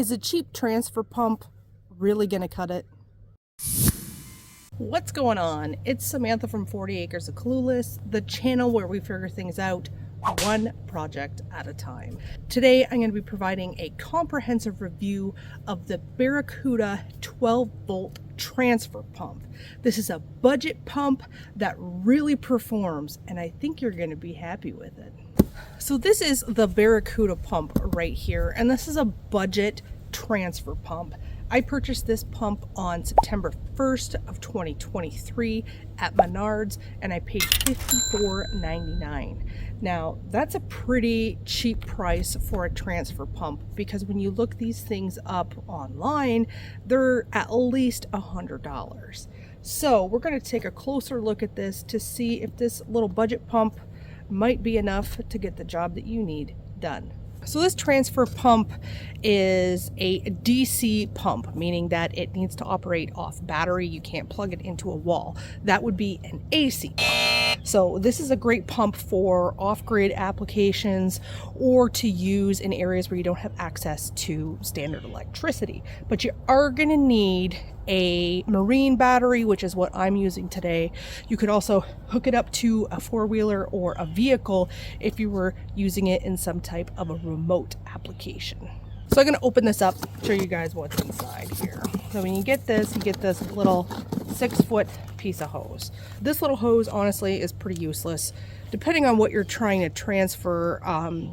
Is a cheap transfer pump really gonna cut it? What's going on? It's Samantha from 40 Acres of Clueless, the channel where we figure things out one project at a time. Today I'm going to be providing a comprehensive review of the Baracuda 12-volt transfer pump. This is a budget pump that really performs, and I think you're going to be happy with it. So this is the Baracuda pump right here, and this is a budget transfer pump. I purchased this pump on September 1st of 2023 at Menards, and I paid $54.99. Now, that's a pretty cheap price for a transfer pump, because when you look these things up online, they're at least $100. So we're going to take a closer look at this to see if this little budget pump might be enough to get the job that you need done. So this transfer pump is a DC pump, meaning that it needs to operate off battery. You can't plug it into a wall. That would be an AC pump. So this is a great pump for off-grid applications or to use in areas where you don't have access to standard electricity. But you are going to need a marine battery, which is what I'm using today. You could also hook it up to a four-wheeler or a vehicle if you were using it in some type of a remote application. So I'm going to open this up, show you guys what's inside here. So when you get this little 6-foot piece of hose. This little hose honestly is pretty useless. Depending on what you're trying to transfer,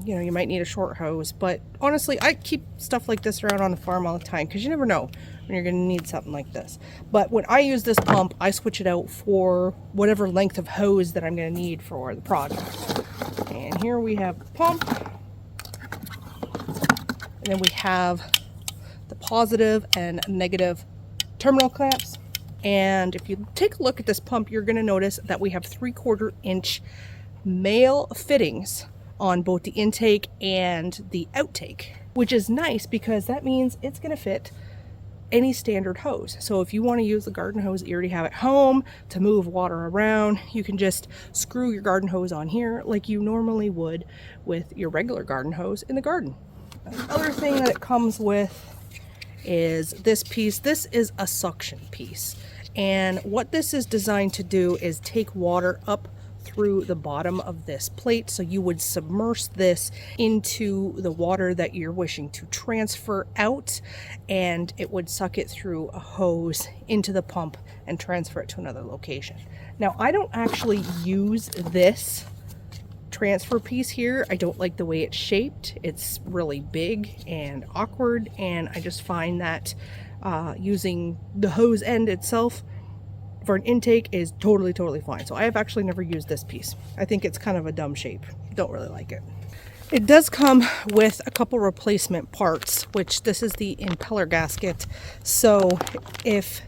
you might need a short hose, but honestly, I keep stuff like this around on the farm all the time because you never know when you're going to need something like this. But when I use this pump, I switch it out for whatever length of hose that I'm going to need for the project. And here we have the pump. And then we have the positive and negative terminal clamps. And if you take a look at this pump, you're going to notice that we have 3/4 inch male fittings on both the intake and the outtake, which is nice because that means it's going to fit any standard hose. So if you want to use the garden hose that you already have at home to move water around, you can just screw your garden hose on here like you normally would with your regular garden hose in the garden. The other thing that it comes with is this piece. This is a suction piece, and what this is designed to do is take water up through the bottom of this plate. So you would submerge this into the water that you're wishing to transfer out, and it would suck it through a hose into the pump and transfer it to another location. Now, I don't actually use this transfer piece here. I don't like the way it's shaped. It's really big and awkward, and I just find that using the hose end itself for an intake is totally fine. So I have actually never used this piece. I think it's kind of a dumb shape. Don't really like it. It does come with a couple replacement parts, which this is the impeller gasket. So if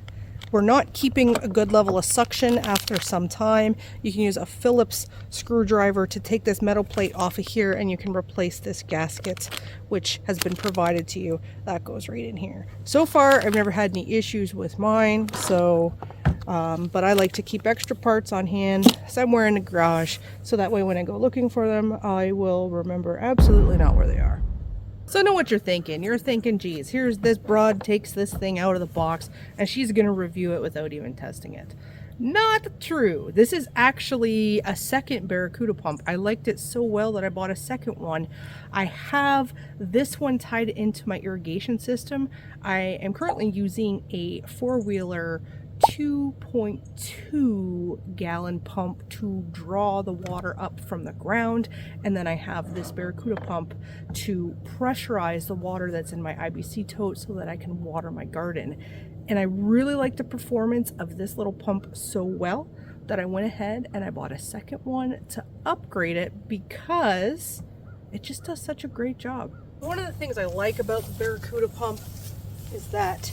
we're not keeping a good level of suction after some time, you can use a Phillips screwdriver to take this metal plate off of here, and you can replace this gasket, which has been provided to you. That goes right in here. So far, I've never had any issues with mine, so but I like to keep extra parts on hand somewhere in the garage, so that way when I go looking for them, I will remember absolutely not where they are. So I know what you're thinking. You're thinking, geez, here's this broad takes this thing out of the box and she's going to review it without even testing it. Not true. This is actually a second Baracuda pump. I liked it so well that I bought a second one. I have this one tied into my irrigation system. I am currently using a four-wheeler 2.2 gallon pump to draw the water up from the ground, and then I have this Baracuda pump to pressurize the water that's in my IBC tote so that I can water my garden. And I really like the performance of this little pump so well that I went ahead and I bought a second one to upgrade it because it just does such a great job. One of the things I like about the Baracuda pump is that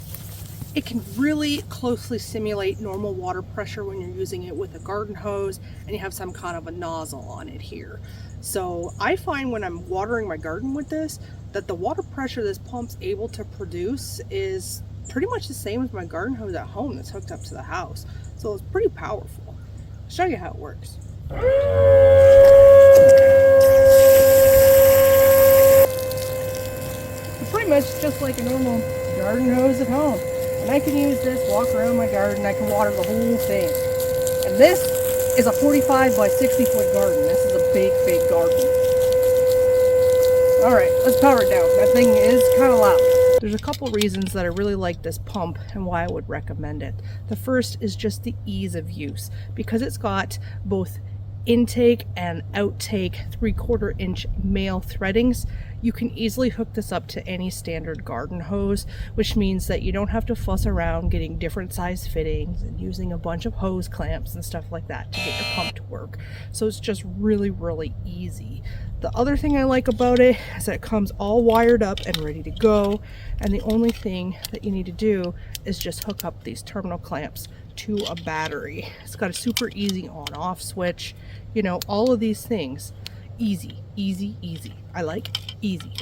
it can really closely simulate normal water pressure when you're using it with a garden hose and you have some kind of a nozzle on it here. So I find when I'm watering my garden with this, that the water pressure this pump's able to produce is pretty much the same as my garden hose at home that's hooked up to the house. So it's pretty powerful. I'll show you how it works. pretty much just like a normal garden hose at home. And I can use this, walk around my garden, I can water the whole thing. And this is a 45 by 60 foot garden. This is a big, big garden. Alright, let's power it down. That thing is kind of loud. There's a couple reasons that I really like this pump and why I would recommend it. The first is just the ease of use, because it's got both intake and outtake 3/4 inch male threadings. You can easily hook this up to any standard garden hose, which means that you don't have to fuss around getting different size fittings and using a bunch of hose clamps and stuff like that to get your pump to work. So it's just really, really easy. The other thing I like about it is that it comes all wired up and ready to go, and the only thing that you need to do is just hook up these terminal clamps to a battery. It's got a super easy on-off switch, you know, all of these things. Easy, easy, easy. I like easy.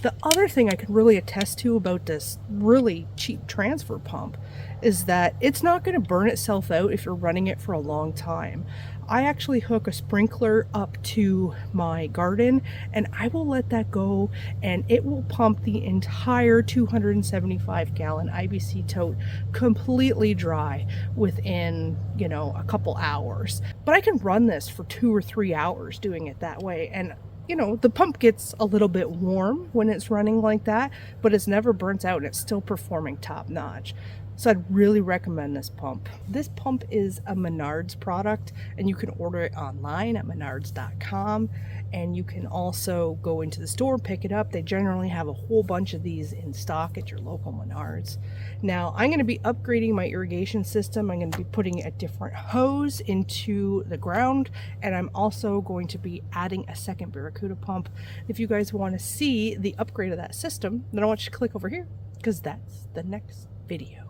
The other thing I can really attest to about this really cheap transfer pump is that it's not going to burn itself out if you're running it for a long time. I actually hook a sprinkler up to my garden and I will let that go and it will pump the entire 275 gallon IBC tote completely dry within, you know, a couple hours. But I can run this for 2 or 3 hours doing it that way, and you know, the pump gets a little bit warm when it's running like that, but it's never burnt out and it's still performing top notch. So I'd really recommend this pump. This pump is a Menards product, and you can order it online at menards.com, and you can also go into the store, pick it up. They generally have a whole bunch of these in stock at your local Menards. Now, I'm going to be upgrading my irrigation system. I'm going to be putting a different hose into the ground, and I'm also going to be adding a second Baracuda pump. If you guys want to see the upgrade of that system, then I want you to click over here, because that's the next video.